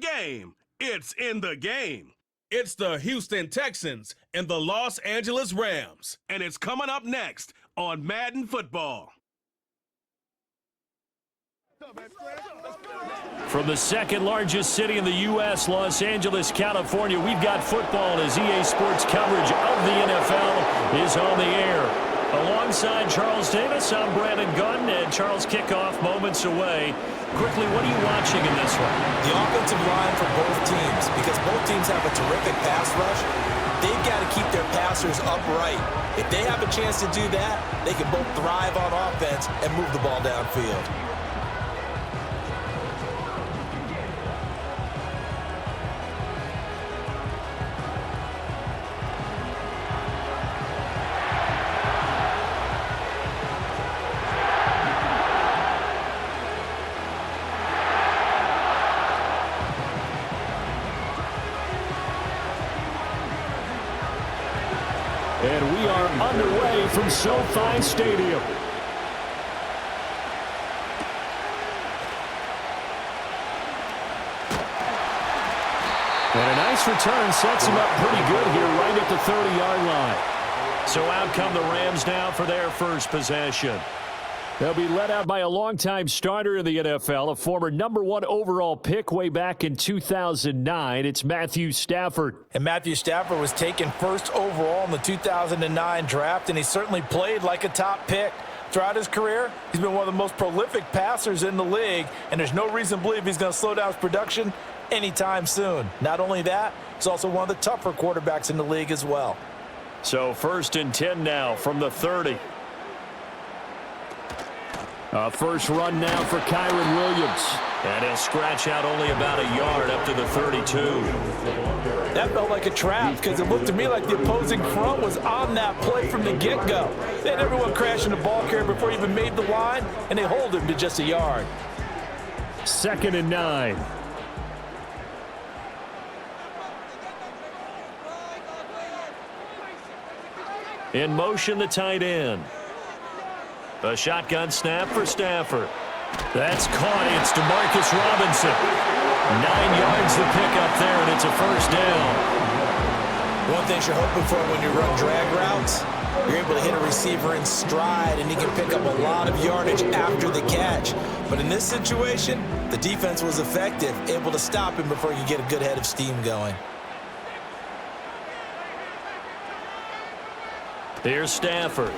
game. It's in the game. It's the Houston Texans and the Los Angeles Rams. And it's coming up next on Madden Football. From the second largest city in the U.S., Los Angeles, California, we've got football as EA Sports coverage of the NFL is on the air. Alongside Charles Davis, I'm Brandon Gunn, and Charles, kickoff moments away. Quickly, what are you watching in this one? The offensive line for both teams, because both teams have a terrific pass rush. They've got to keep their passers upright. If they have a chance to do that, they can both thrive on offense and move the ball downfield. And we are underway from SoFi Stadium. And a nice return sets him up pretty good here right at the 30-yard line. So out come the Rams now for their first possession. They'll be led out by a longtime starter in the NFL, a former #1 overall pick way back in 2009. It's Matthew Stafford. And Matthew Stafford was taken first overall in the 2009 draft, and he certainly played like a top pick. Throughout his career, he's been one of the most prolific passers in the league, and there's no reason to believe he's going to slow down his production anytime soon. Not only that, he's also one of the tougher quarterbacks in the league as well. So 1st and 10 now from the 30. First run now for Kyron Williams. And he'll scratch out only about a yard up to the 32. That felt like a trap because it looked to me like the opposing front was on that play from the get-go. They had everyone crashing the ball carrier before he even made the line, and they hold him to just a yard. 2nd and 9. In motion, the tight end. A shotgun snap for Stafford. That's caught. It's DeMarcus Robinson. 9 yards to pick up there, and it's a first down. One thing you're hoping for when you run drag routes, you're able to hit a receiver in stride, and he can pick up a lot of yardage after the catch. But in this situation, the defense was effective, able to stop him before you get a good head of steam going. Here's Stafford.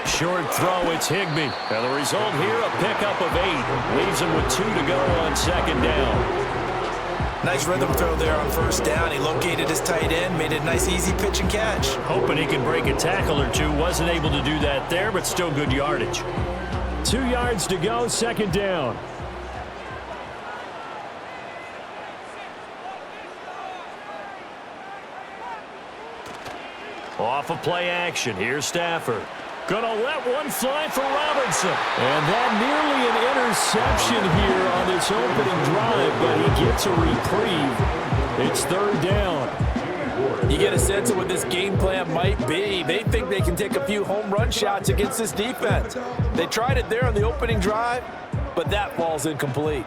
Short throw, it's Higbee. And the result here, a pickup of 8. Leaves him with 2 to go on 2nd down. Nice rhythm throw there on 1st down. He located his tight end, made a nice easy pitch and catch. Hoping he can break a tackle or two. Wasn't able to do that there, but still good yardage. 2 yards to go, 2nd down. Off of play action, here's Stafford. Gonna let one fly for Robinson. And that nearly an interception here on this opening drive, but he gets a reprieve. It's 3rd down. You get a sense of what this game plan might be. They think they can take a few home run shots against this defense. They tried it there on the opening drive, but that falls incomplete.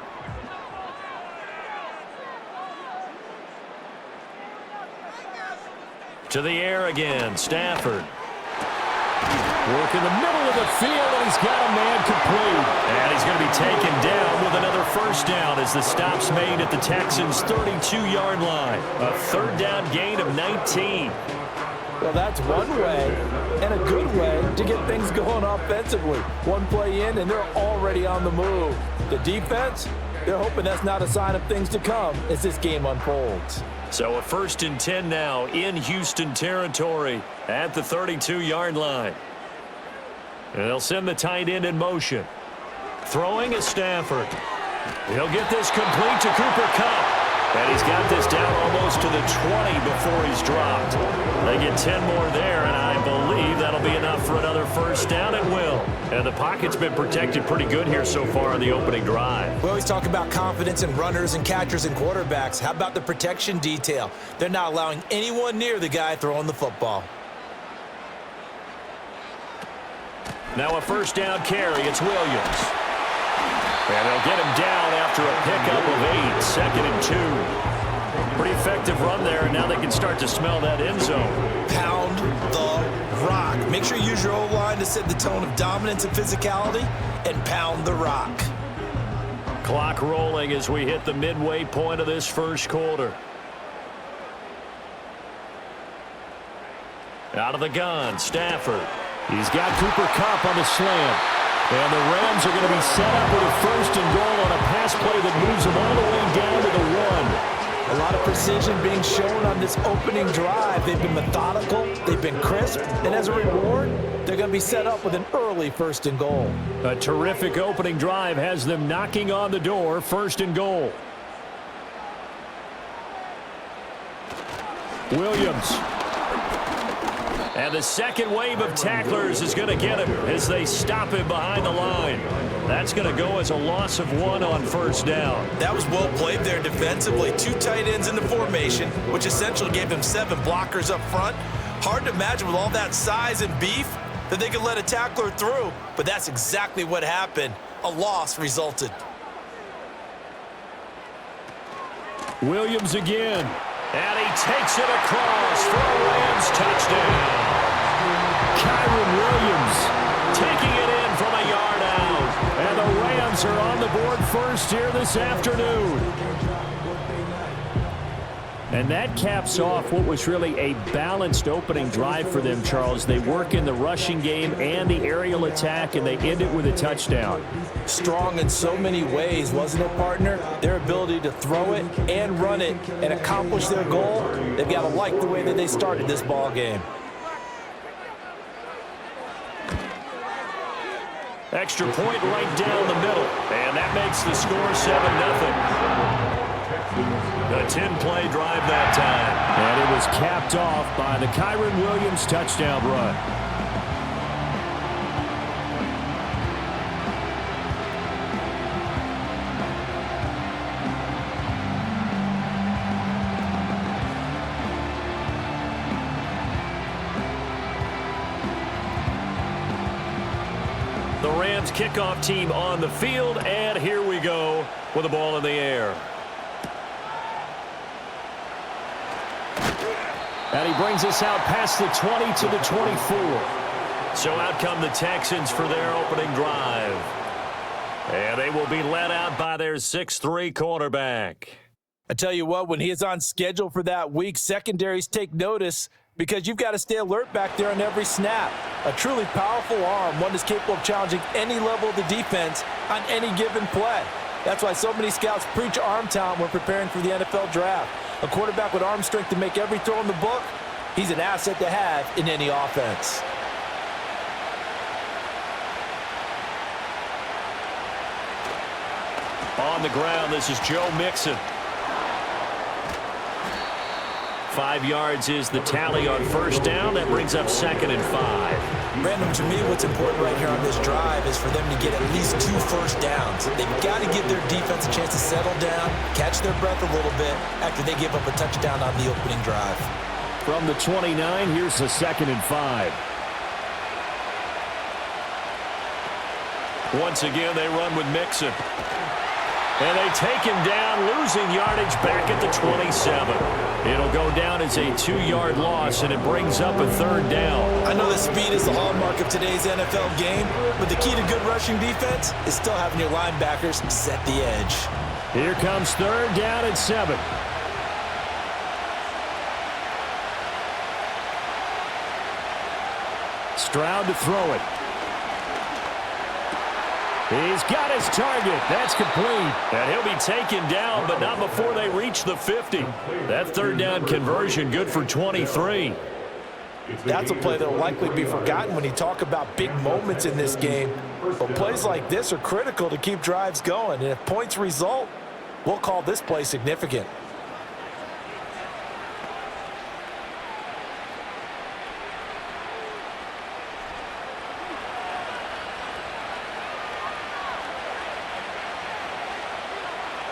To the air again, Stafford. Work in the middle of the field, and he's got a man complete. And he's going to be taken down with another first down as the stop's made at the Texans' 32-yard line. A 3rd down gain of 19. Well, that's one way, and a good way, to get things going offensively. One play in, and they're already on the move. The defense, they're hoping that's not a sign of things to come as this game unfolds. So a 1st and 10 now in Houston territory at the 32-yard line. And they'll send the tight end in motion. Throwing is Stafford. He'll get this complete to Cooper Kupp. And he's got this down almost to the 20 before he's dropped. They get 10 more there, and I believe that'll be enough for another first down. It will. And the pocket's been protected pretty good here so far on the opening drive. We always talk about confidence in runners and catchers and quarterbacks. How about the protection detail? They're not allowing anyone near the guy throwing the football. Now a first down carry. It's Williams. And they'll get him down after a pickup of 8, 2nd and 2. Pretty effective run there, and now they can start to smell that end zone. Pound the rock. Make sure you use your O-line to set the tone of dominance and physicality, and pound the rock. Clock rolling as we hit the midway point of this first quarter. Out of the gun, Stafford. He's got Cooper Kupp on the slam. And the Rams are going to be set up with a 1st and goal on a pass play that moves them all the way down to the 1. A lot of precision being shown on this opening drive. They've been methodical, they've been crisp, and as a reward, they're going to be set up with an early 1st and goal. A terrific opening drive has them knocking on the door, 1st and goal. Williams. And the second wave of tacklers is going to get him as they stop him behind the line. That's going to go as a loss of 1 on 1st down. That was well played there defensively. 2 tight ends in the formation, which essentially gave them 7 blockers up front. Hard to imagine with all that size and beef that they could let a tackler through, but that's exactly what happened. A loss resulted. Williams again. And he takes it across for a Rams touchdown. Kyron Williams taking it in from a yard out. And the Rams are on the board first here this afternoon. And that caps off what was really a balanced opening drive for them, Charles. They work in the rushing game and the aerial attack, and they end it with a touchdown. Strong in so many ways, wasn't it, partner? Their ability to throw it and run it and accomplish their goal, they've got to like the way that they started this ball game. Extra point right down the middle, and that makes the score 7-0. A 10-play drive that time. And it was capped off by the Kyron Williams touchdown run. The Rams kickoff team on the field, and here we go with the ball in the air. And he brings us out past the 20 to the 24. So out come the Texans for their opening drive. And they will be led out by their 6'3" quarterback. I tell you what, when he is on schedule for that week, secondaries take notice because you've got to stay alert back there on every snap. A truly powerful arm, one that's capable of challenging any level of the defense on any given play. That's why so many scouts preach arm talent when preparing for the NFL draft. A quarterback with arm strength to make every throw in the book, he's an asset to have in any offense. On the ground, this is Joe Mixon. 5 yards is the tally on 1st down. That brings up 2nd and 5. Brandon, to me, what's important right here on this drive is for them to get at least 2 first downs. They've got to give their defense a chance to settle down, catch their breath a little bit after they give up a touchdown on the opening drive. From the 29, here's the 2nd and 5. Once again, they run with Mixon. And they take him down, losing yardage back at the 27. It'll go down as a 2-yard loss, and it brings up a 3rd down. I know that speed is the hallmark of today's NFL game, but the key to good rushing defense is still having your linebackers set the edge. Here comes 3rd down and 7. Stroud to throw it. He's got his target. That's complete. And he'll be taken down, but not before they reach the 50. That 3rd down conversion good for 23. That's a play that will likely be forgotten when you talk about big moments in this game. But plays like this are critical to keep drives going. And if points result, we'll call this play significant.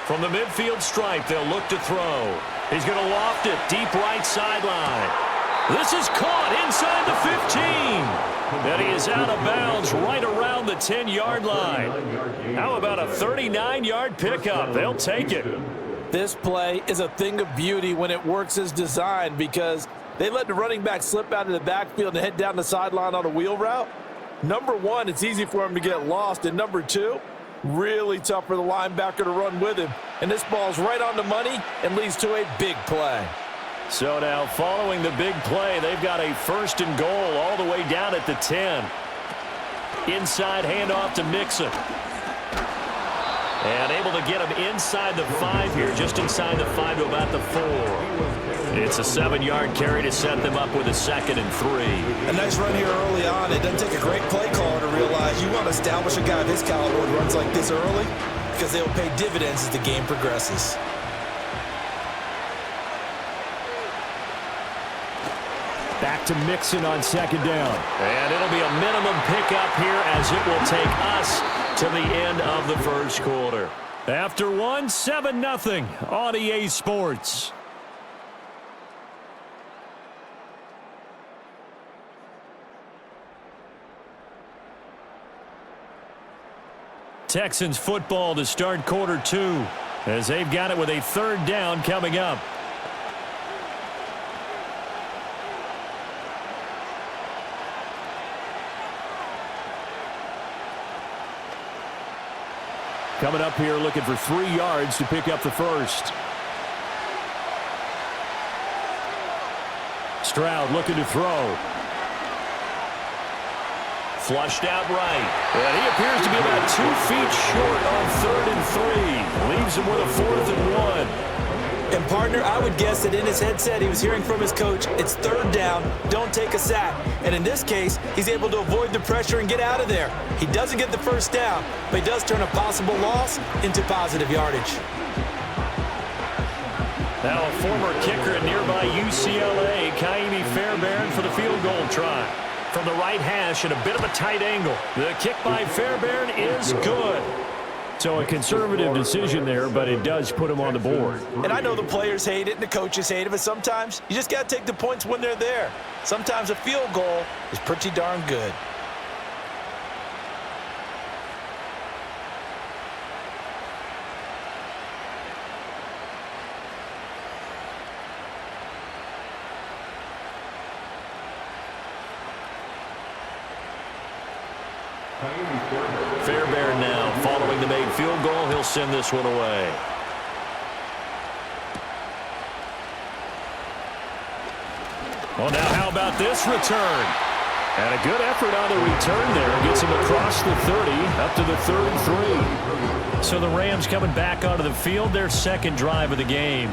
From the midfield stripe, they'll look to throw. He's going to loft it deep right sideline. This is caught inside the 15. And he is out of bounds right around the 10-yard line. How about a 39-yard pickup? They'll take it. This play is a thing of beauty when it works as designed because they let the running back slip out of the backfield and head down the sideline on a wheel route. Number one, it's easy for him to get lost. And number two, really tough for the linebacker to run with him. And this ball's right on the money and leads to a big play. So now following the big play, they've got a 1st and goal all the way down at the 10. Inside handoff to Mixon. And able to get him inside the 5 here, just inside the 5 to about the 4. It's a 7-yard carry to set them up with a 2nd and 3. A nice run here early on. It doesn't take a great play caller to realize you want to establish a guy of his caliber who runs like this early because they'll pay dividends as the game progresses. Back to Mixon on 2nd down. And it'll be a minimum pickup here as it will take us to the end of the 1st quarter. After 1, 7-0 on EA Sports. Texans football to start quarter 2 as they've got it with a 3rd down coming up. Coming up here looking for 3 yards to pick up the 1st. Stroud looking to throw. Flushed out right. And he appears to be about 2 feet short on 3rd and 3. Leaves him with a 4th and 1. And, partner, I would guess that in his headset he was hearing from his coach, it's 3rd down, don't take a sack. And in this case, he's able to avoid the pressure and get out of there. He doesn't get the 1st down, but he does turn a possible loss into positive yardage. Now a former kicker at nearby UCLA, Kaimi Fairbairn for the field goal try. From the right hash at a bit of a tight angle. The kick by Fairbairn is good. So a conservative decision there, but it does put him on the board. And I know the players hate it and the coaches hate it, but sometimes you just got to take the points when they're there. Sometimes a field goal is pretty darn good. Fairbairn now following the made field goal. He'll send this one away. Well, now how about this return? And a good effort on the return there. Gets him across the 30, up to the 33. So the Rams coming back onto the field, their 2nd drive of the game.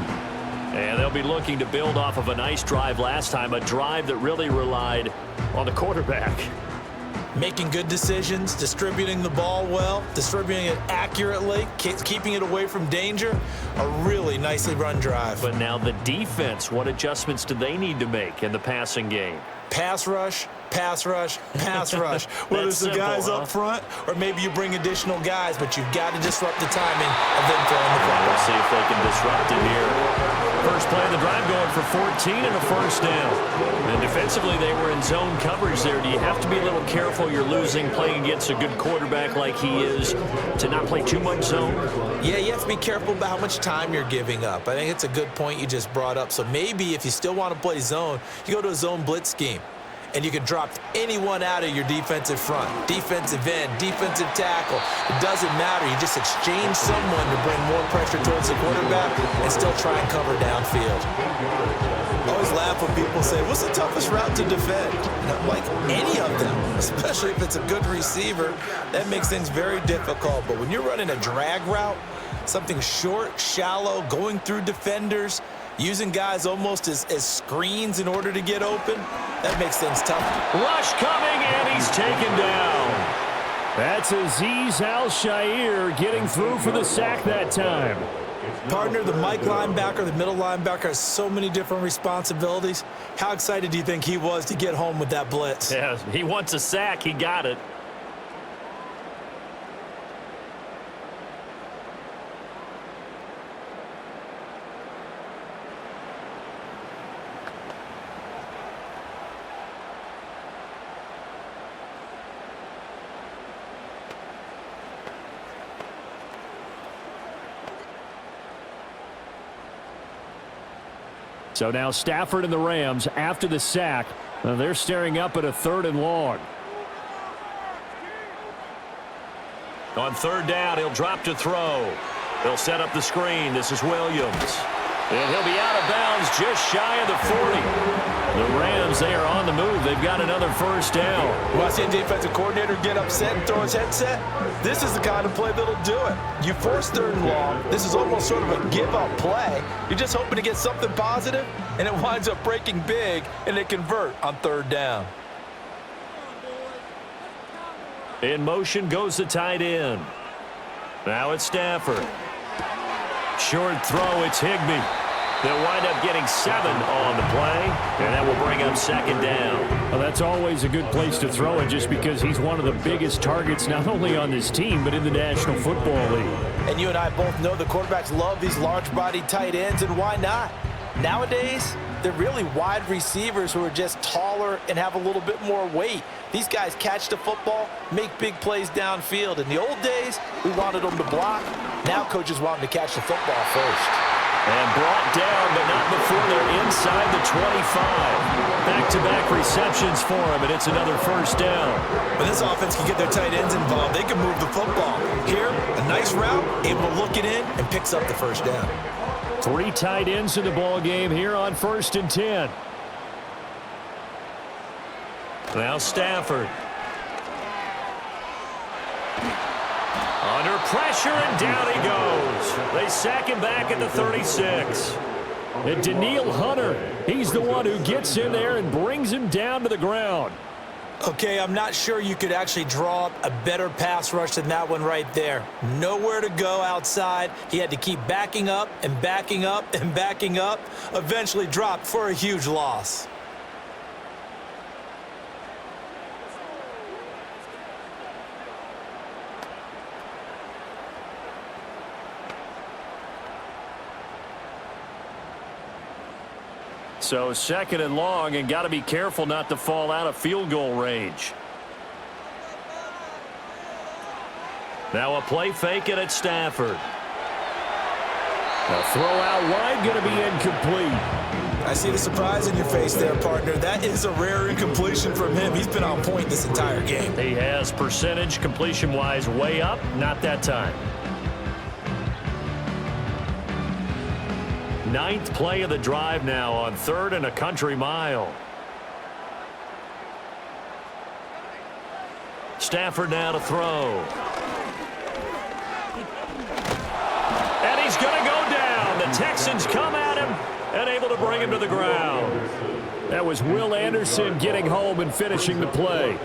And they'll be looking to build off of a nice drive last time, a drive that really relied on the quarterback. Making good decisions, distributing the ball well, distributing it accurately, keeping it away from danger. A really nicely run drive. But now the defense, what adjustments do they need to make in the passing game? Pass rush, pass rush, pass rush. Whether it's the guys up front or maybe you bring additional guys, but you've got to disrupt the timing of them throwing the football. We'll see if they can disrupt it here. First play of the drive going for 14 and a 1st down. And defensively, they were in zone coverage there. Do you have to be a little careful? You're losing playing against a good quarterback like he is to not play too much zone? Yeah, you have to be careful about how much time you're giving up. I think it's a good point you just brought up. So maybe if you still want to play zone, you go to a zone blitz scheme. And you can drop anyone out of your defensive front, defensive end, defensive tackle. It doesn't matter. You just exchange someone to bring more pressure towards the quarterback and still try and cover downfield. I always laugh when people say, what's the toughest route to defend? And I'm like, any of them, especially if it's a good receiver. That makes things very difficult. But when you're running a drag route, something short, shallow, going through defenders, using guys almost as screens in order to get open, that makes things tough. Rush coming, and he's taken down. That's Azeez Al-Shaair getting through for the sack that time. Partner, the Mike linebacker, the middle linebacker has so many different responsibilities. How excited do you think he was to get home with that blitz? Yeah, he wants a sack. He got it. So now Stafford and the Rams, after the sack, they're staring up at a 3rd and long. On 3rd down, he'll drop to throw. They'll set up the screen. This is Williams. And he'll be out of bounds just shy of the 40. The Rams, they are on the move. They've got another 1st down. Well, I see a defensive coordinator get upset and throw his headset. This is the kind of play that'll do it. You force 3rd and long. This is almost sort of a give-up play. You're just hoping to get something positive, and it winds up breaking big, and they convert on 3rd down. In motion goes the tight end. Now it's Stafford. Short throw, it's Higbee. They'll wind up getting 7 on the play, and that will bring up 2nd down. Well, that's always a good place to throw it just because he's one of the biggest targets not only on this team but in the National Football League. And you and I both know the quarterbacks love these large-bodied tight ends, and why not? Nowadays, they're really wide receivers who are just taller and have a little bit more weight. These guys catch the football, make big plays downfield. In the old days, we wanted them to block. Now coaches want them to catch the football first. And brought down, but not before they're inside the 25. Back-to-back receptions for him, and it's another 1st down. When this offense can get their tight ends involved, they can move the football. Here, a nice route, able to look it in, and picks up the 1st down. 3 tight ends in the ball game here on 1st and 10. Now Stafford. Under pressure, and down he goes. They sack him back at the 36. And Danielle Hunter, he's the one who gets in there and brings him down to the ground. Okay, I'm not sure you could actually draw up a better pass rush than that one right there. Nowhere to go outside. He had to keep backing up and backing up and backing up. Eventually dropped for a huge loss. So 2nd and long, and got to be careful not to fall out of field goal range. Now a play fake, and it's Stafford. A throw out wide, going to be incomplete. I see the surprise in your face there, partner. That is a rare incompletion from him. He's been on point this entire game. He has percentage completion-wise way up, not that time. 9th play of the drive now on 3rd and a country mile. Stafford now to throw. And he's going to go down. The Texans come at him and able to bring him to the ground. That was Will Anderson getting home and finishing the play.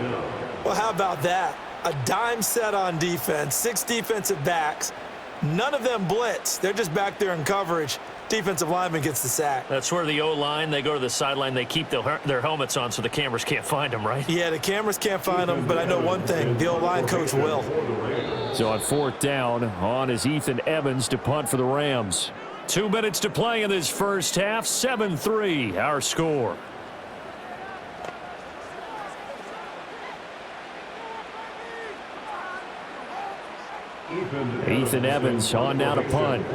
Well, how about that? A dime set on defense, 6 defensive backs. None of them blitz. They're just back there in coverage. Defensive lineman gets the sack. That's where the O-line, they go to the sideline, they keep their helmets on so the cameras can't find them, right? Yeah, the cameras can't find them, but I know one thing, the O-line coach will. So on 4th down, on is Ethan Evans to punt for the Rams. 2 minutes to play in this 1st half, 7-3, our score. Ethan Evans on now to punt.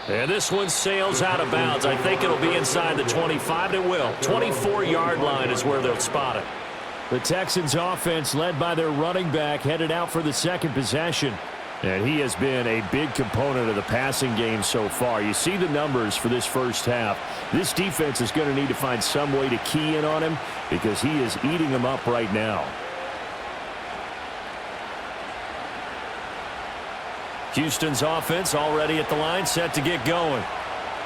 And this one sails out of bounds. I think it'll be inside the 25. It will. 24-yard line is where they'll spot it. The Texans offense, led by their running back, headed out for the 2nd possession. And he has been a big component of the passing game so far. You see the numbers for this 1st half. This defense is going to need to find some way to key in on him because he is eating them up right now. Houston's offense already at the line, set to get going.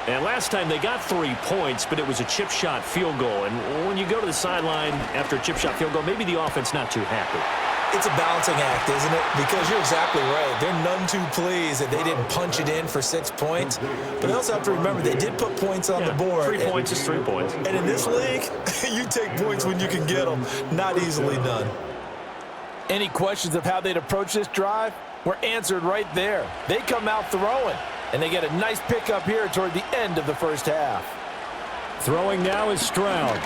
And last time they got 3 points, but it was a chip shot field goal. And when you go to the sideline after a chip shot field goal, maybe the offense not too happy. It's a balancing act, isn't it? Because you're exactly right. They're none too pleased that they didn't punch it in for 6 points. But they also have to remember they did put points on the board. 3 points is 3 points. And in this league, you take points when you can get them. Not easily done. Any questions of how they'd approach this drive were answered right there. They come out throwing, and they get a nice pickup here toward the end of the 1st half. Throwing now is Stroud.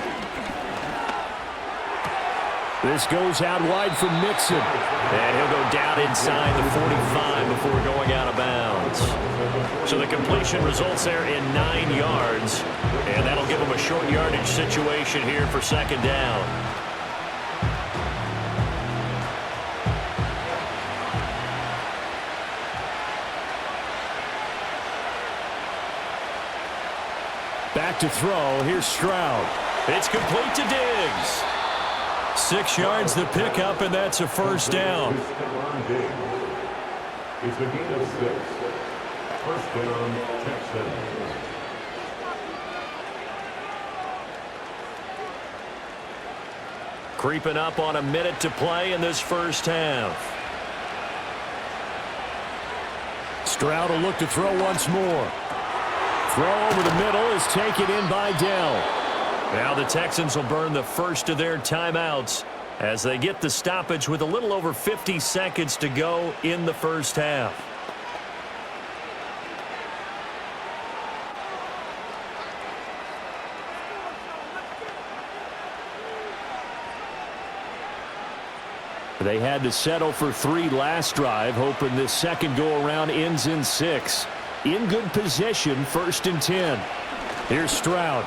This goes out wide for Mixon. And he'll go down inside the 45 before going out of bounds. So the completion results there in 9 yards. And that'll give him a short yardage situation here for second down. Back to throw. Here's Stroud. It's complete to Diggs. 6 yards the pickup, and that's a first down. It's a gain of 6. First down, Texans. Creeping up on a minute to play in this first half. Stroud will look to throw once more. Throw over the middle is taken in by Dell. Now the Texans will burn the first of their timeouts as they get the stoppage with a little over 50 seconds to go in the first half. They had to settle for 3 last drive, hoping this second go-around ends in 6. In good position, 1st and 10. Here's Stroud.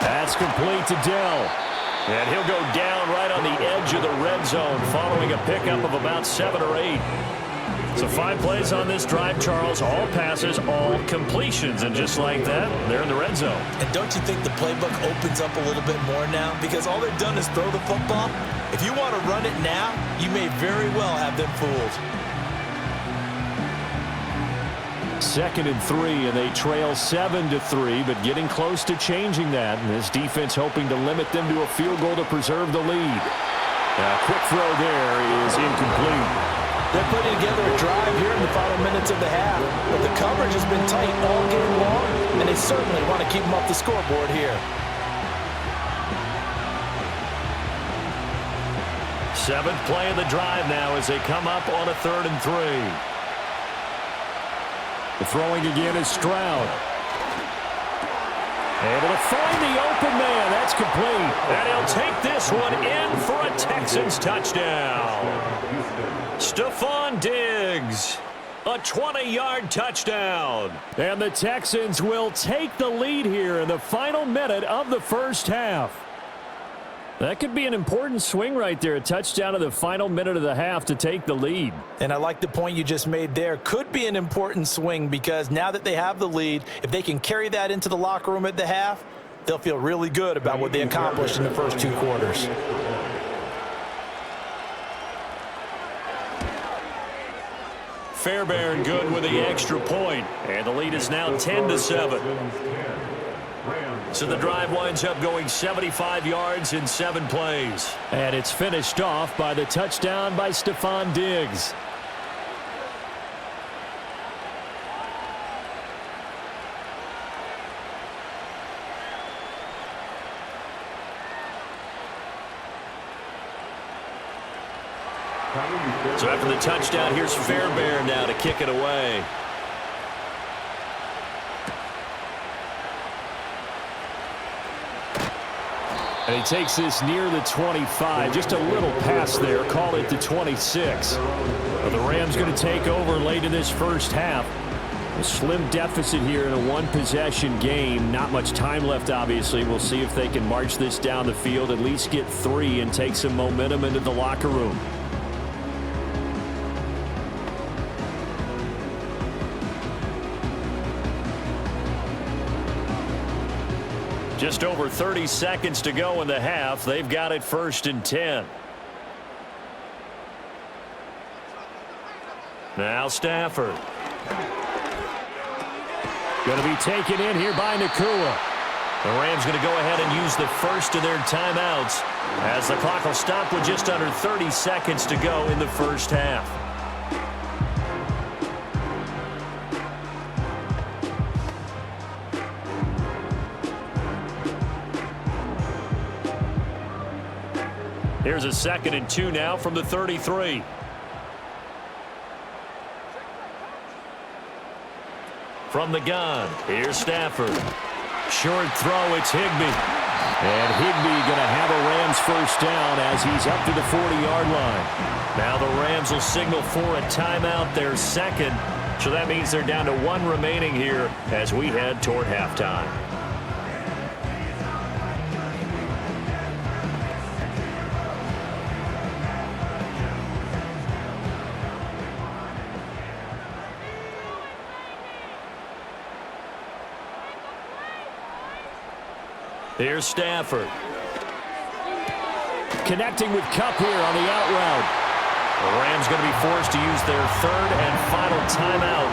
That's complete to Dell. And he'll go down right on the edge of the red zone following a pickup of about 7 or 8. So 5 plays on this drive, Charles. All passes, all completions. And just like that, they're in the red zone. And don't you think the playbook opens up a little bit more now? Because all they've done is throw the football. If you want to run it now, you may very well have them fooled. 2nd and 3, and they trail 7-3, but getting close to changing that. And this defense hoping to limit them to a field goal to preserve the lead. A quick throw there is incomplete. They're putting together a drive here in the final minutes of the half, but the coverage has been tight all game long, and they certainly want to keep them off the scoreboard here. 7th play of the drive now as they come up on a 3rd and 3. The throwing again is Stroud. Able to find the open man. That's complete. And he'll take this one in for a Texans touchdown. Stephon Diggs. A 20-yard touchdown. And the Texans will take the lead here in the final minute of the first half. That could be an important swing right there. A touchdown in the final minute of the half to take the lead. And I like the point you just made there. Could be an important swing because now that they have the lead, if they can carry that into the locker room at the half, they'll feel really good about what they accomplished in the first 2 quarters. Fairbairn good with the extra point. And the lead is now 10-7. So the drive winds up going 75 yards in 7 plays. And it's finished off by the touchdown by Stephon Diggs. So after the touchdown, here's Fairbairn now to kick it away. And he takes this near the 25, just a little pass there, call it the 26. Well, the Rams going to take over late in this first half. A slim deficit here in a 1-possession game. Not much time left, obviously. We'll see if they can march this down the field, at least get 3 and take some momentum into the locker room. Just over 30 seconds to go in the half. They've got it 1st and 10. Now Stafford. Going to be taken in here by Nakua. The Rams going to go ahead and use the first of their timeouts as the clock will stop with just under 30 seconds to go in the first half. Here's a 2nd and 2 now from the 33. From the gun, here's Stafford. Short throw, it's Higbee. And Higbee going to have a Rams first down as he's up to the 40-yard line. Now the Rams will signal for a timeout, their second. So that means they're down to one remaining here as we head toward halftime. Here's Stafford. Connecting with Kupp here on the out route. The Rams going to be forced to use their third and final timeout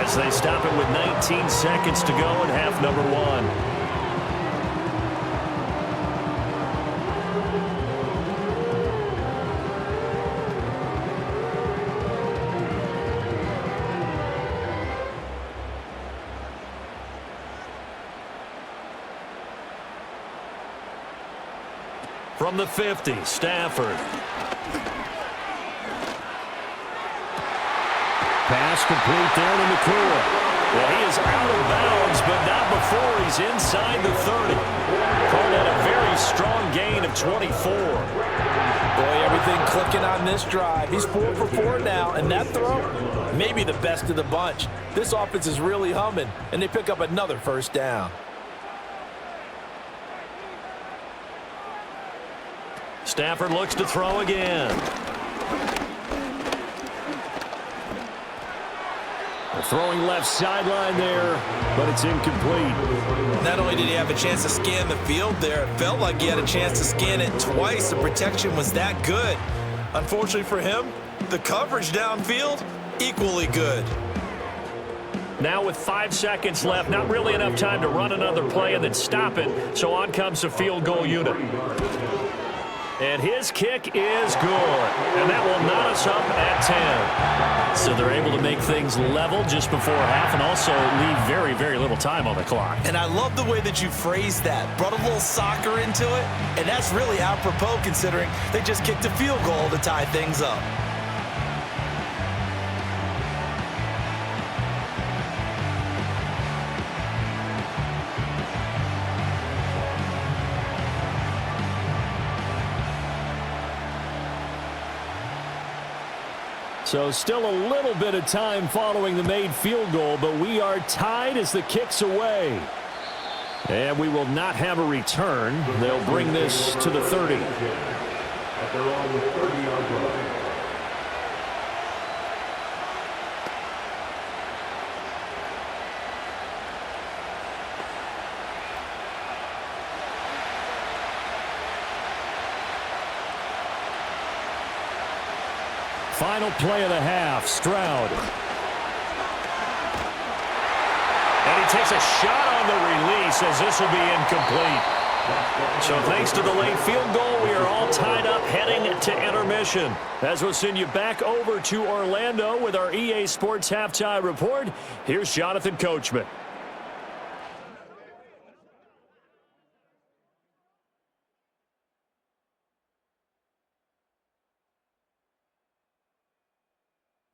as they stop it with 19 seconds to go in half number one. From the 50, Stafford. Pass complete there in the clear. Well, he is out of bounds, but not before he's inside the 30. Called that a very strong gain of 24. Boy, everything clicking on this drive. He's 4 for 4 now, and that throw, maybe the best of the bunch. This offense is really humming, and they pick up another first down. Stafford looks to throw again. Throwing left sideline there, but it's incomplete. Not only did he have a chance to scan the field there, it felt like he had a chance to scan it twice. The protection was that good. Unfortunately for him, the coverage downfield, equally good. Now with 5 seconds left, not really enough time to run another play and then stop it, so on comes the field goal unit. And his kick is good, and that will knot us up at 10. So they're able to make things level just before half and also leave very, very little time on the clock. And I love the way that you phrased that. Brought a little soccer into it, and that's really apropos considering they just kicked a field goal to tie things up. So still a little bit of time following the made field goal, but we are tied as the kick's away. And we will not have a return. They'll bring this to the 30. At their own 30-yard line. Final play of the half, Stroud. And he takes a shot on the release as this will be incomplete. So thanks to the late field goal, we are all tied up heading to intermission. As we'll send you back over to Orlando with our EA Sports Halftime Report, here's Jonathan Coachman.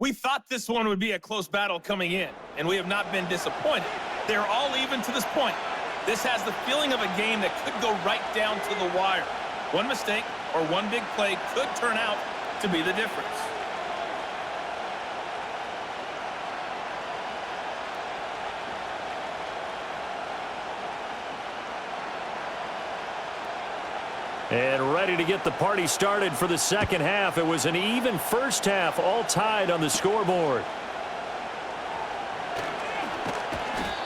We thought this one would be a close battle coming in, and we have not been disappointed. They're all even to this point. This has the feeling of a game that could go right down to the wire. One mistake or one big play could turn out to be the difference. And ready to get the party started for the second half. It was an even first half, all tied on the scoreboard.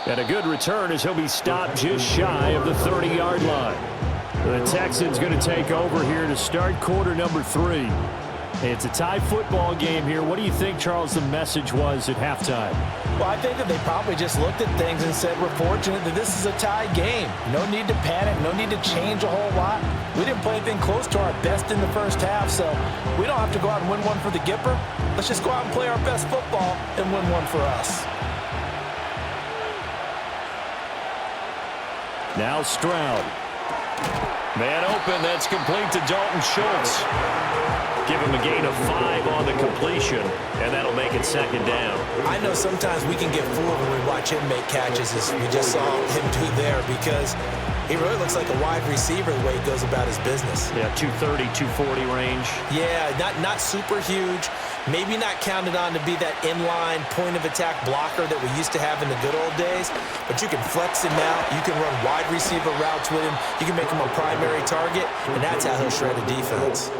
And a good return as he'll be stopped just shy of the 30-yard line. The Texans going to take over here to start quarter number 3. It's a tie football game here. What do you think, Charles, the message was at halftime? Well, I think that they probably just looked at things and said, we're fortunate that this is a tie game. No need to panic, no need to change a whole lot. We didn't play anything close to our best in the first half, so we don't have to go out and win one for the Gipper. Let's just go out and play our best football and win one for us. Now Stroud. Man open, that's complete to Dalton Schultz. Give him a gain of 5 on the completion, and that'll make it second down. I know sometimes we can get fooled when we watch him make catches, as we just saw him do there, because He really looks like a wide receiver the way he goes about his business. Yeah, 230, 240 range. Yeah, not super huge. Maybe not counted on to be that inline point-of-attack blocker that we used to have in the good old days, but you can flex him out. You can run wide receiver routes with him. You can make him a primary target, and that's how he'll shred a defense.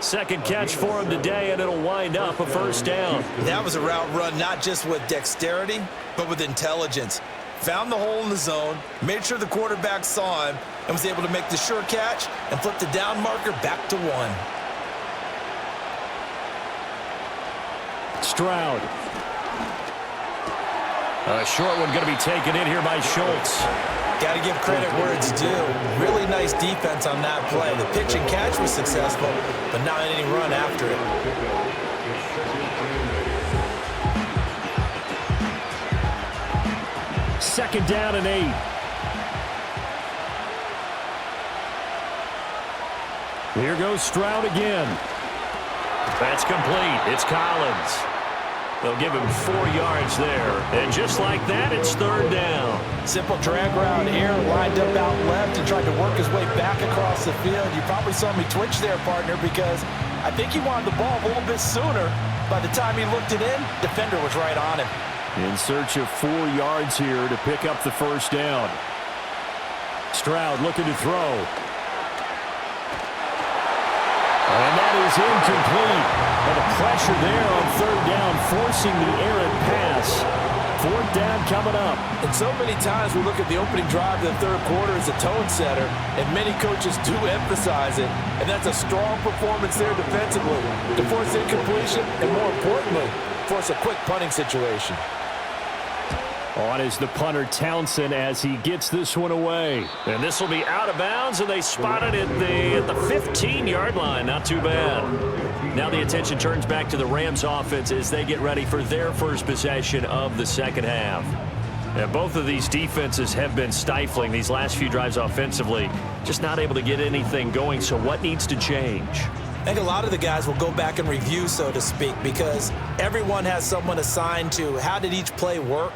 Second catch for him today, and it'll wind up a first down. That was a route run not just with dexterity, but with intelligence. Found the hole in the zone, made sure the quarterback saw him, and was able to make the sure catch and flip the down marker back to 1. Stroud. A short one going to be taken in here by Schultz. Got to give credit where it's due. Really nice defense on that play. The pitch and catch was successful, but not any run after it. Second down and 8. Here goes Stroud again. That's complete. It's Collins. They'll give him 4 yards there. And just like that, it's third down. Simple drag route here, lined up out left and tried to work his way back across the field. You probably saw me twitch there, partner, because I think he wanted the ball a little bit sooner. By the time he looked it in, defender was right on him. In search of 4 yards here to pick up the first down. Stroud looking to throw. And that is incomplete. And the pressure there on third down, forcing the errant pass. Fourth down coming up. And so many times we look at the opening drive of the third quarter as a tone setter, and many coaches do emphasize it. And that's a strong performance there defensively to force incompletion and, more importantly, force a quick punting situation. On is the punter Townsend as he gets this one away. And this will be out of bounds, and they spotted it at the 15-yard line. Not too bad. Now the attention turns back to the Rams offense as they get ready for their first possession of the second half. And both of these defenses have been stifling these last few drives offensively. Just not able to get anything going, so what needs to change? I think a lot of the guys will go back and review, so to speak, because everyone has someone assigned to how did each play work.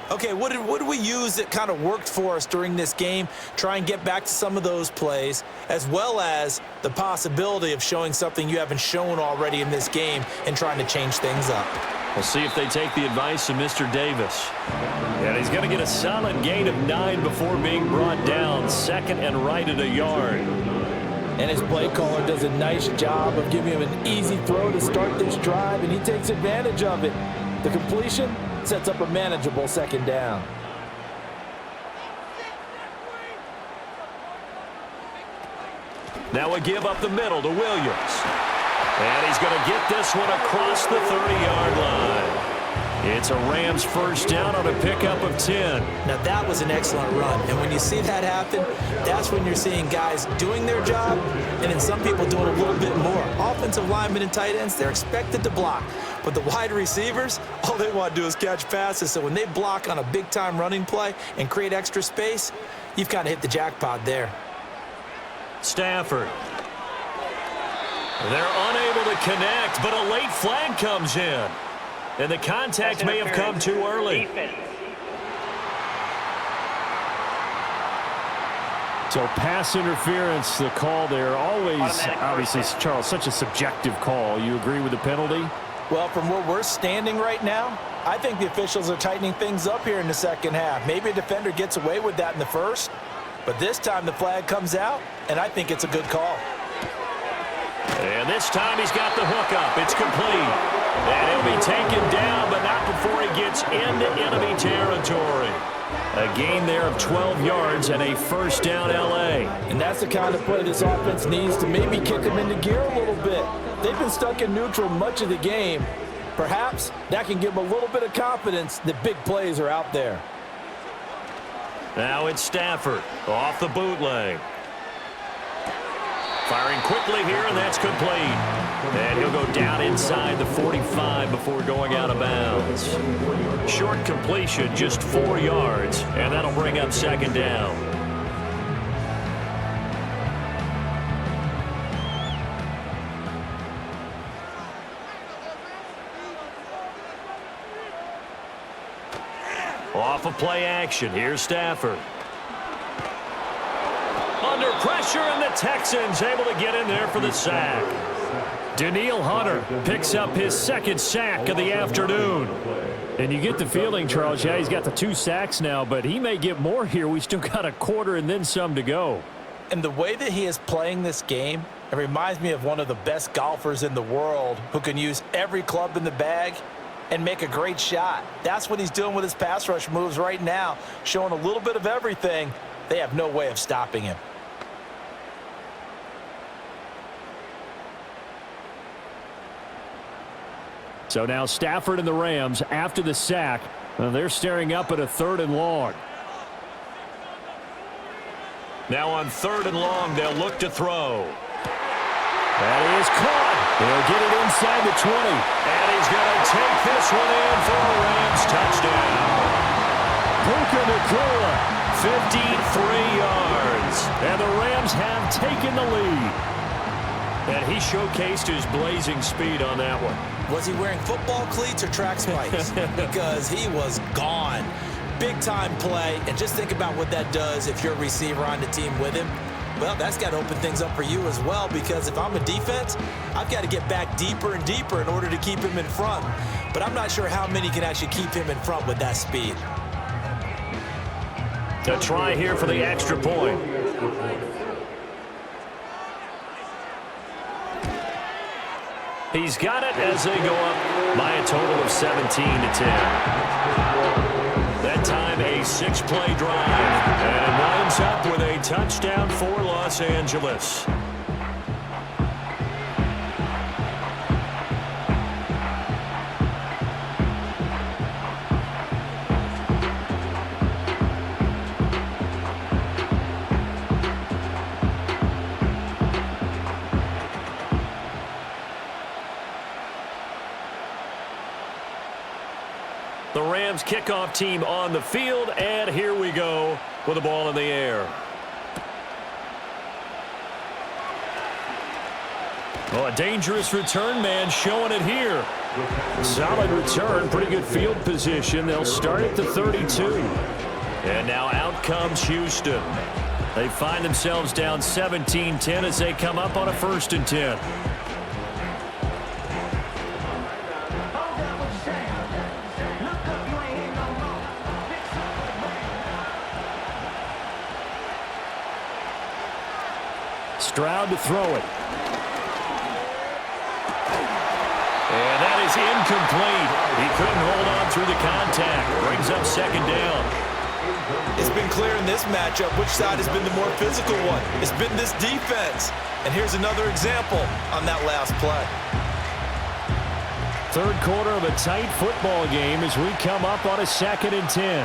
Okay, what did we use that kind of worked for us during this game? Try and get back to some of those plays, as well as the possibility of showing something you haven't shown already in this game and trying to change things up. We'll see if they take the advice of Mr. Davis. And he's going to get a solid gain of 9 before being brought down. Second and right at a yard. And his play caller does a nice job of giving him an easy throw to start this drive, and he takes advantage of it. The completion sets up a manageable second down. Now a give up the middle to Williams. And he's going to get this one across the 30-yard line. It's a Rams first down on a pickup of 10. Now that was an excellent run, and when you see that happen, that's when you're seeing guys doing their job, and then some people doing a little bit more. Offensive linemen and tight ends, they're expected to block, but the wide receivers, all they want to do is catch passes, so when they block on a big-time running play and create extra space, you've kind of hit the jackpot there. Stafford. They're unable to connect, but a late flag comes in. And the contact may have come too early. So pass interference, the call there. Always, obviously, Charles, such a subjective call. You agree with the penalty? Well, from where we're standing right now, I think the officials are tightening things up here in the second half. Maybe a defender gets away with that in the first, but this time the flag comes out, and I think it's a good call. And this time he's got the hook up. It's complete. And he'll be taken down, but not before he gets into enemy territory. A gain there of 12 yards and a first down L.A. And that's the kind of play this offense needs to maybe kick them into gear a little bit. They've been stuck in neutral much of the game. Perhaps that can give them a little bit of confidence that big plays are out there. Now it's Stafford off the bootleg. Firing quickly here, and that's complete. And he'll go down inside the 45 before going out of bounds. Short completion, just 4 yards, and that'll bring up second down. Off of play action, here's Stafford. pressure, and the Texans able to get in there for the sack. Danielle Hunter picks up his second sack of the afternoon. And you get the feeling, Charles, yeah, he's got the 2 sacks now, but he may get more here. We still got a quarter and then some to go. And the way that he is playing this game, it reminds me of one of the best golfers in the world who can use every club in the bag and make a great shot. That's what he's doing with his pass rush moves right now, showing a little bit of everything. They have no way of stopping him. So now Stafford and the Rams, after the sack, they're staring up at a 3rd and long. Now on 3rd and long, they'll look to throw. That is caught. They'll get it inside the 20. And he's going to take this one in for a Rams touchdown. Puka Nacua, 53 yards. and the Rams have taken the lead. And he showcased his blazing speed on that one. Was he wearing football cleats or track spikes? Because he was gone. Big-time play, and just think about what that does if you're a receiver on the team with him. Well, that's got to open things up for you as well, because if I'm a defense, I've got to get back deeper and deeper in order to keep him in front. But I'm not sure how many can actually keep him in front with that speed. A try here for the extra point. He's got it as they go up by a total of 17-10. That time a 6-play drive, and it winds up with a touchdown for Los Angeles. The Rams kickoff team on the field, and here we go with the ball in the air. Oh, a dangerous return man showing it here. Solid return, pretty good field position. They'll start at the 32. And now out comes Houston. They find themselves down 17-10 as they come up on a 1st and 10. Stroud to throw it. And that is incomplete. He couldn't hold on through the contact. Brings up 2nd down. It's been clear in this matchup which side has been the more physical one. It's been this defense. And here's another example on that last play. 3rd quarter of a tight football game as we come up on a 2nd and 10.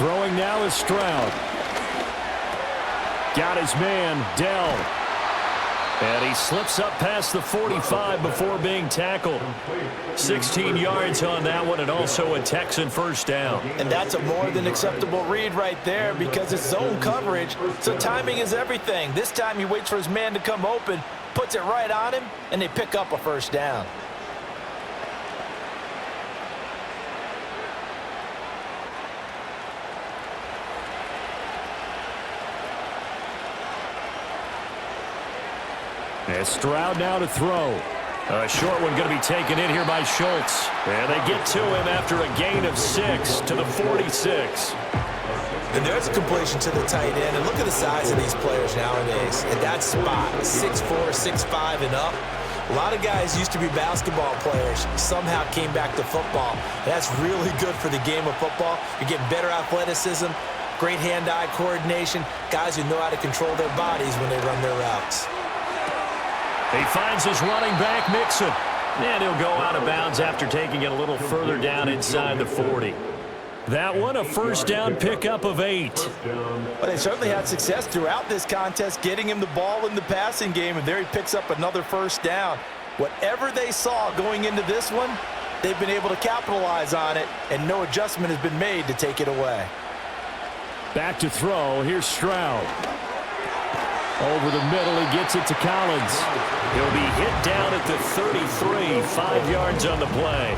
Throwing now is Stroud. Got his man, Dell. And he slips up past the 45 before being tackled. 16 yards on that one, and also a Texan 1st down. And that's a more than acceptable read right there, because it's zone coverage, so timing is everything. This time he waits for his man to come open, puts it right on him, and they pick up a 1st down. And Stroud now to throw. A short one going to be taken in here by Schultz. And they get to him after a gain of 6 to the 46. And there's a completion to the tight end. And look at the size of these players nowadays. At that spot, 6'4", 6'5", and up. A lot of guys used to be basketball players, somehow came back to football. That's really good for the game of football. You're getting better athleticism, great hand-eye coordination, guys who know how to control their bodies when they run their routes. He finds his running back, Mixon. And he'll go out of bounds after taking it a little further down inside the 40. That one a 1st down pickup of 8. But they certainly had success throughout this contest, getting him the ball in the passing game, and there he picks up another 1st down. Whatever they saw going into this one, they've been able to capitalize on it, and no adjustment has been made to take it away. Back to throw. Here's Stroud. Over the middle, he gets it to Collins. He'll be hit down at the 33, 5 yards on the play.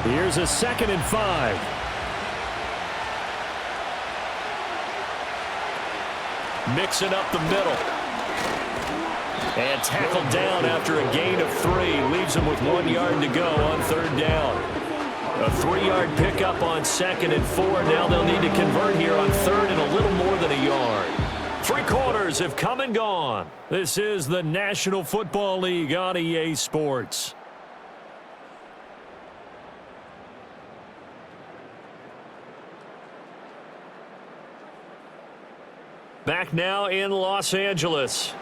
Here's a 2nd and 5. Mixing up the middle. And tackled down after a gain of 3. Leaves him with 1 yard to go on 3rd down. A 3-yard pickup on 2nd and 4. Now they'll need to convert here on 3rd and a little more than a yard. 3 quarters have come and gone. This is the National Football League on EA Sports. Back now in Los Angeles.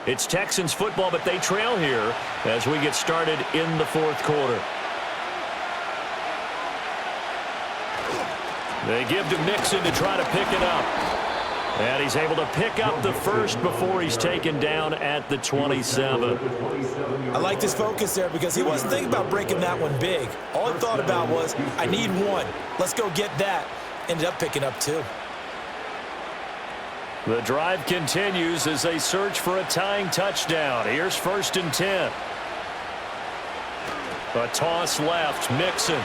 It's Texans football, but they trail here as we get started in the 4th quarter. They give to Mixon to try to pick it up. And he's able to pick up the first before he's taken down at the 27. I liked his focus there because he wasn't thinking about breaking that one big. All he thought about was, I need 1. Let's go get that. Ended up picking up 2. The drive continues as they search for a tying touchdown. Here's 1st and 10. A toss left, Mixon.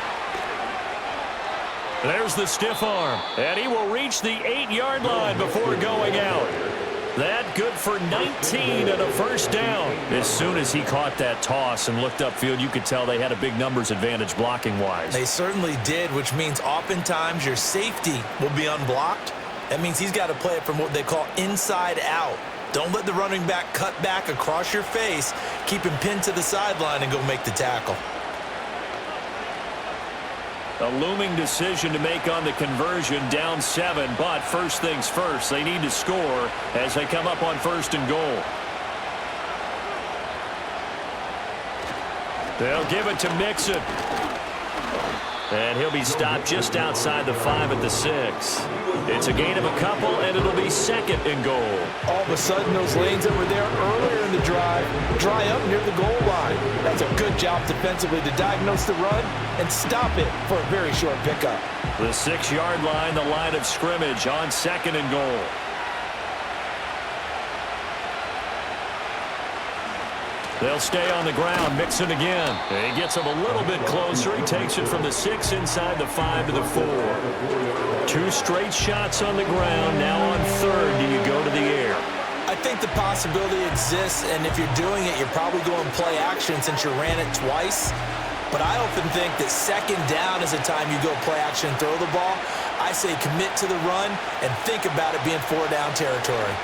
There's the stiff arm, and he will reach the 8-yard line before going out. That good for 19 and a 1st down. As soon as he caught that toss and looked upfield, you could tell they had a big numbers advantage blocking-wise. They certainly did, which means oftentimes your safety will be unblocked. That means he's got to play it from what they call inside out. Don't let the running back cut back across your face. Keep him pinned to the sideline and go make the tackle. A looming decision to make on the conversion, down 7, but first things first, they need to score as they come up on 1st and goal. They'll give it to Mixon. And he'll be stopped just outside the 5 at the 6. It's a gain of a couple, and it'll be 2nd and goal. All of a sudden, those lanes that were there earlier in the drive dry up near the goal line. That's a good job defensively to diagnose the run and stop it for a very short pickup. The 6-yard line, the line of scrimmage on 2nd and goal. They'll stay on the ground. Mixon again. He gets him a little bit closer. He takes it from the 6 inside the 5 to the 4. 2 straight shots on the ground. Now on 3rd, do you go to the air? I think the possibility exists, and if you're doing it, you're probably going play action since you ran it twice. But I often think that 2nd down is the time you go play action and throw the ball. I say commit to the run and think about it being 4-down territory.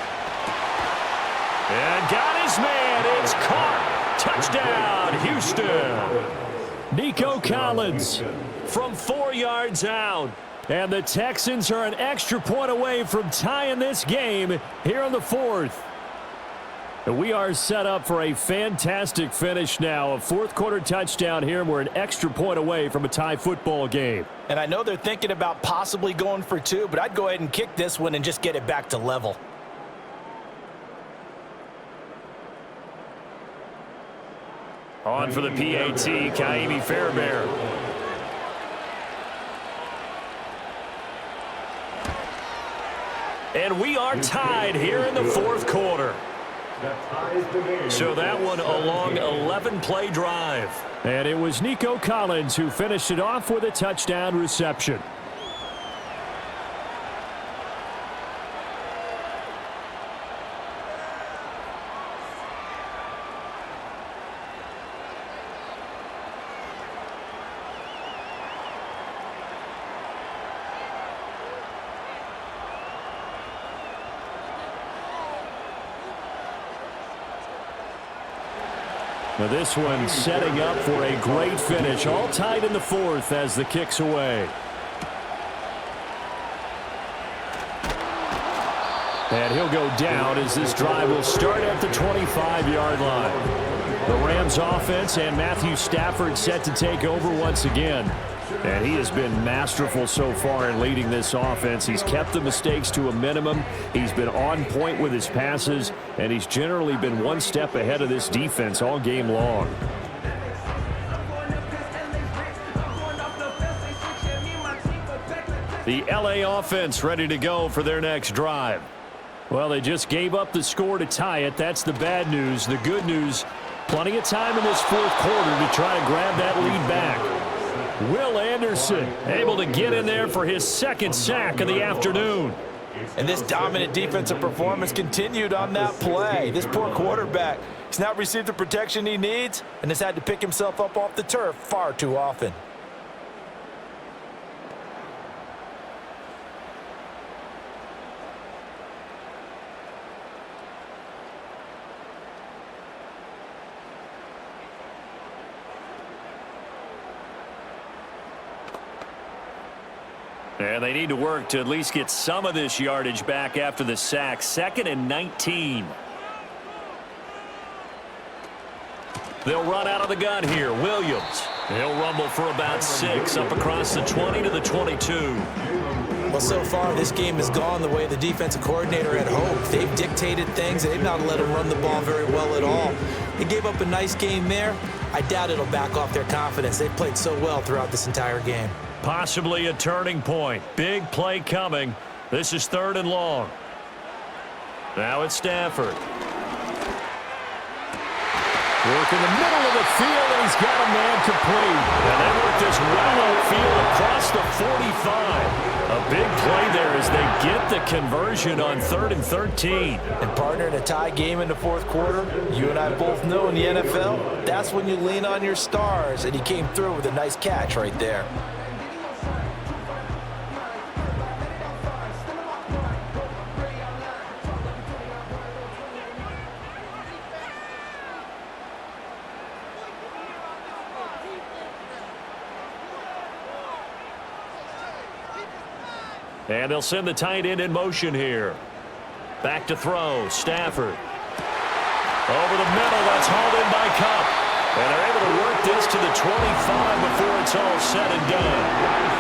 And got his man. It's caught. Touchdown, Houston. Nico Collins from 4 yards out. And the Texans are an extra point away from tying this game here in the 4th. And we are set up for a fantastic finish now. A 4th quarter touchdown here, and we're an extra point away from a tie football game. And I know they're thinking about possibly going for 2, but I'd go ahead and kick this one and just get it back to level. On for the PAT, Kaimi Fairbairn. And we are tied here in the 4th quarter. So that one a long 11-play drive. And it was Nico Collins who finished it off with a touchdown reception. Now this one setting up for a great finish. All tied in the 4th as the kick's away. And he'll go down as this drive will start at the 25-yard line. The Rams offense and Matthew Stafford set to take over once again. And he has been masterful so far in leading this offense. He's kept the mistakes to a minimum. He's been on point with his passes, and he's generally been one step ahead of this defense all game long. The LA offense ready to go for their next drive. Well, they just gave up the score to tie it. That's the bad news. The good news, plenty of time in this 4th quarter to try to grab that lead back. Will Anderson able to get in there for his second sack of the afternoon. And this dominant defensive performance continued on that play. This poor quarterback has not received the protection he needs and has had to pick himself up off the turf far too often. And they need to work to at least get some of this yardage back after the sack. 2nd and 19. They'll run out of the gun here. Williams. He'll rumble for about 6 up across the 20 to the 22. Well, so far, this game has gone the way the defensive coordinator had hoped. They've dictated things, and they've not let him run the ball very well at all. They gave up a nice game there. I doubt it'll back off their confidence. They've played so well throughout this entire game. Possibly a turning point. Big play coming. This is 3rd and long. Now it's Stafford. Work in the middle of the field, and he's got a man complete. And they work this well upfield across the 45. A big play there as they get the conversion on 3rd and 13. And partner, in a tie game in the 4th quarter, you and I both know in the NFL, that's when you lean on your stars. And he came through with a nice catch right there. And they'll send the tight end in motion here. Back to throw. Stafford. Over the middle. That's hauled in by Cup. And they're able to work this to the 25 before it's all said and done.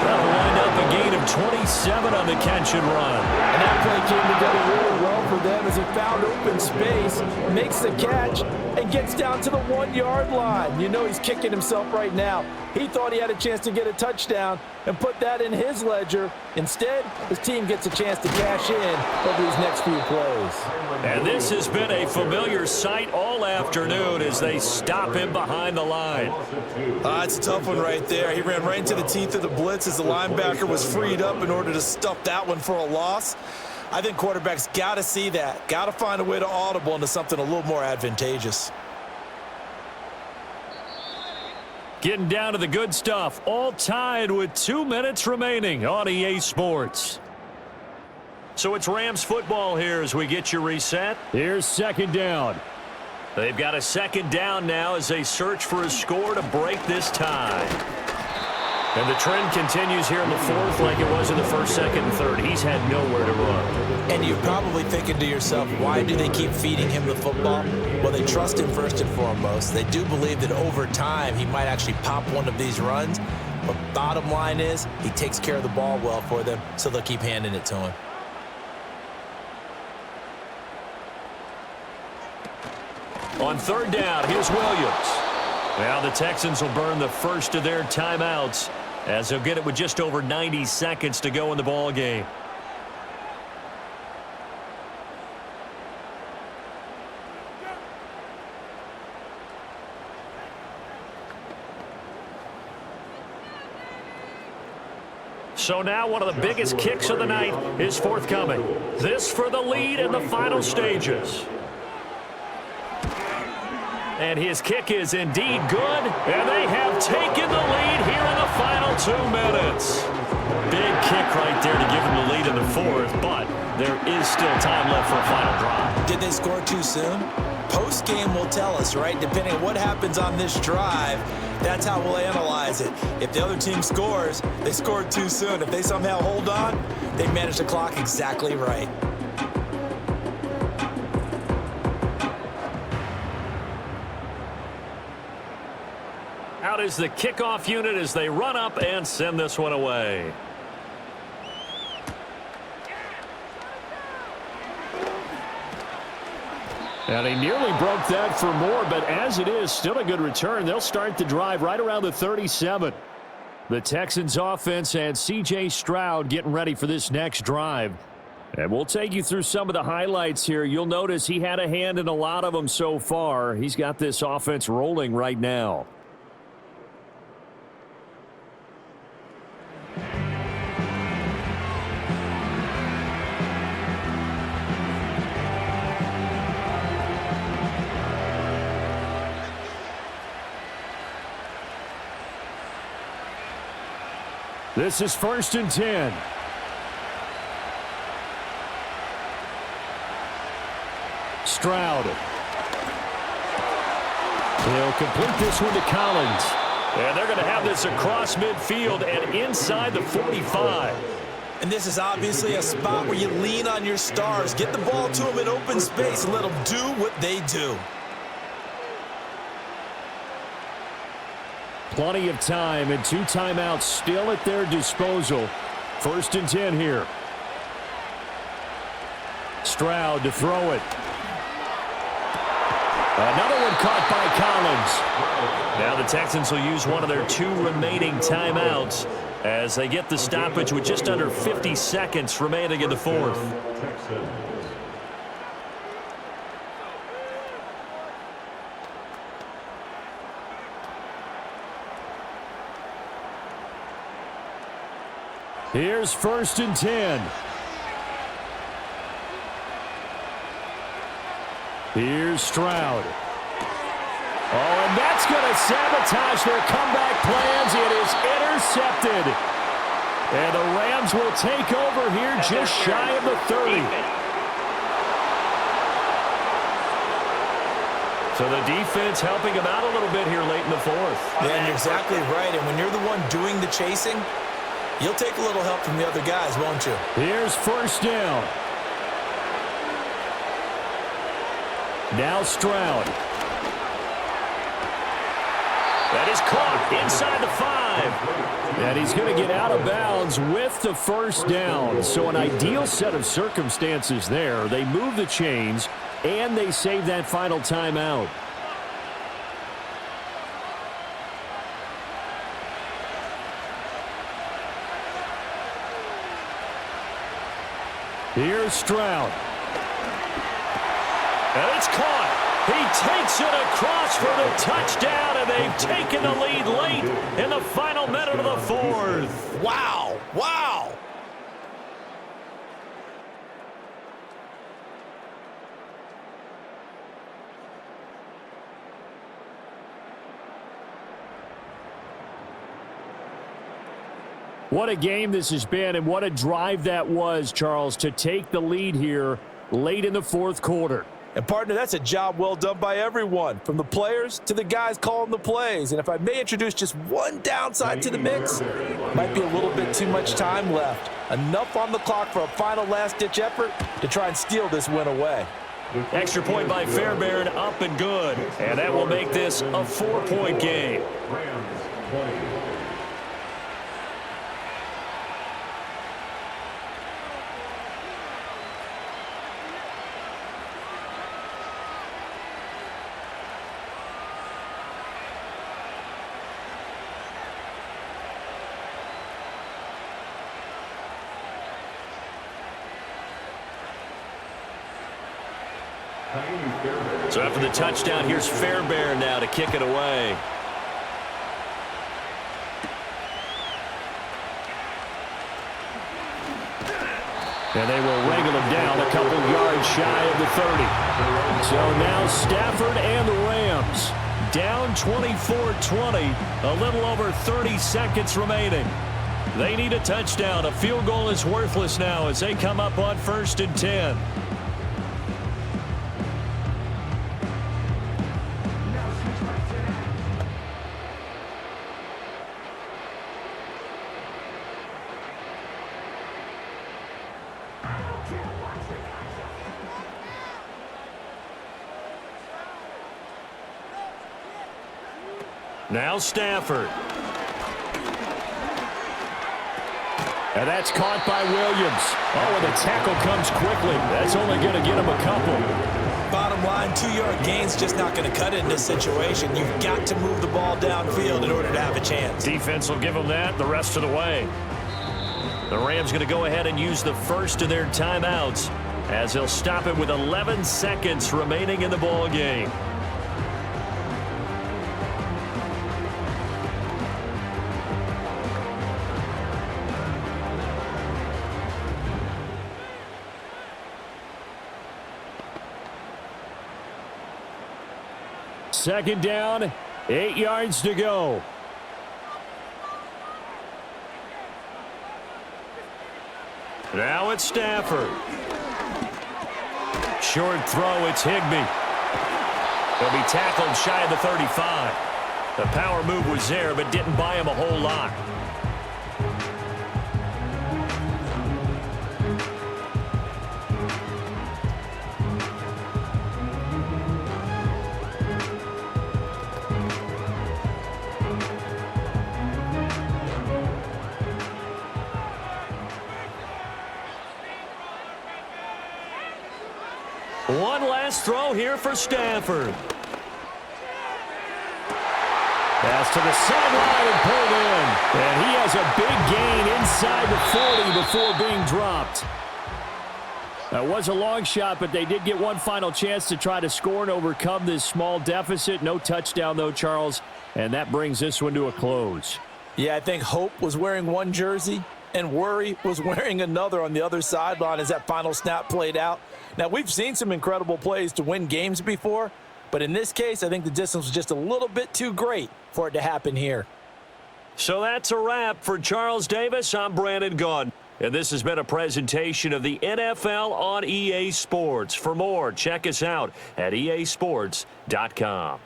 That'll wind up a gain of 27 on the catch and run. And that play came together really well for them as he found open space, makes the catch, and gets down to the 1-yard line. You know he's kicking himself right now. He thought he had a chance to get a touchdown and put that in his ledger. Instead, his team gets a chance to cash in over these next few plays. And this has been a familiar sight all afternoon as they stop him behind the line. It's a tough one right there. He ran right into the teeth of the blitz as the linebacker was freed up in order to stuff that one for a loss. I think quarterbacks got to see that. Got to find a way to audible into something a little more advantageous. Getting down to the good stuff. All tied with 2 minutes remaining on EA Sports. So it's Rams football here as we get you reset. Here's 2nd down. They've got a 2nd down now as they search for a score to break this tie. And the trend continues here in the 4th like it was in the 1st, 2nd, and 3rd. He's had nowhere to run. And you're probably thinking to yourself, why do they keep feeding him the football? Well, they trust him first and foremost. They do believe that over time he might actually pop one of these runs. But bottom line is he takes care of the ball well for them, so they'll keep handing it to him. On 3rd down, here's Williams. Now the Texans will burn the first of their timeouts as they'll get it with just over 90 seconds to go in the ball game. So now one of the biggest kicks of the night is forthcoming. This for the lead in the final stages. And his kick is indeed good, and they have taken the lead here in the final 2 minutes. Big kick right there to give them the lead in the 4th, but there is still time left for a final drive. Did they score too soon? Post-game will tell us, right? Depending on what happens on this drive, that's how we'll analyze it. If the other team scores, they scored too soon. If they somehow hold on, they manage the clock exactly right. Out is the kickoff unit as they run up and send this one away. And he nearly broke that for more, but as it is, still a good return. They'll start the drive right around the 37. The Texans offense and C.J. Stroud getting ready for this next drive. And we'll take you through some of the highlights here. You'll notice he had a hand in a lot of them so far. He's got this offense rolling right now. This is 1st and 10. Stroud. He'll complete this one to Collins. And they're going to have this across midfield and inside the 45. And this is obviously a spot where you lean on your stars. Get the ball to them in open space and let them do what they do. Plenty of time and 2 timeouts still at their disposal. 1st and 10 here. Stroud to throw it. Another one caught by Collins. Now the Texans will use one of their 2 remaining timeouts as they get the stoppage with just under 50 seconds remaining in the 4th. Here's 1st and 10. Here's Stroud. Oh, and that's going to sabotage their comeback plans. It is intercepted. And the Rams will take over here just shy of the 30. So the defense helping them out a little bit here late in the 4th. Yeah, and you're exactly right. And when you're the one doing the chasing, you'll take a little help from the other guys, won't you? Here's 1st down. Now Stroud. That is caught inside the 5. And he's going to get out of bounds with the 1st down. So an ideal set of circumstances there. They move the chains, and they save that final timeout. Here's Stroud. And it's caught. He takes it across for the touchdown, and they've taken the lead late in the final minute of the 4th. Wow. Wow. What a game this has been, and what a drive that was, Charles, to take the lead here late in the 4th quarter. And, partner, that's a job well done by everyone, from the players to the guys calling the plays. And if I may introduce just one downside to the mix, might be a little bit too much time left. Enough on the clock for a final last-ditch effort to try and steal this win away. Extra point by Fairbairn, up and good. And that will make this a 4-point game. So after the touchdown, here's Fairbairn now to kick it away. And they will wrangle him down a couple yards shy of the 30. So now Stafford and the Rams down 24-20, a little over 30 seconds remaining. They need a touchdown. A field goal is worthless now as they come up on 1st and 10. Now Stafford. And that's caught by Williams. Oh, and the tackle comes quickly. That's only going to get him a couple. Bottom line, 2-yard gain's just not going to cut it in this situation. You've got to move the ball downfield in order to have a chance. Defense will give them that the rest of the way. The Rams going to go ahead and use the first of their timeouts as they'll stop it with 11 seconds remaining in the ball game. Second down, 8 yards to go. Now it's Stafford. Short throw, it's Higbee. He'll be tackled shy of the 35. The power move was there, but didn't buy him a whole lot. One last throw here for Stafford. Pass to the sideline and pulled in. And he has a big gain inside the 40 before being dropped. That was a long shot, but they did get one final chance to try to score and overcome this small deficit. No touchdown, though, Charles. And that brings this one to a close. Yeah, I think Hope was wearing one jersey and Worry was wearing another on the other sideline as that final snap played out. Now, we've seen some incredible plays to win games before, but in this case, I think the distance was just a little bit too great for it to happen here. So that's a wrap for Charles Davis. I'm Brandon Gaudin, and this has been a presentation of the NFL on EA Sports. For more, check us out at easports.com.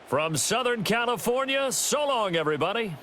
From Southern California, so long, everybody.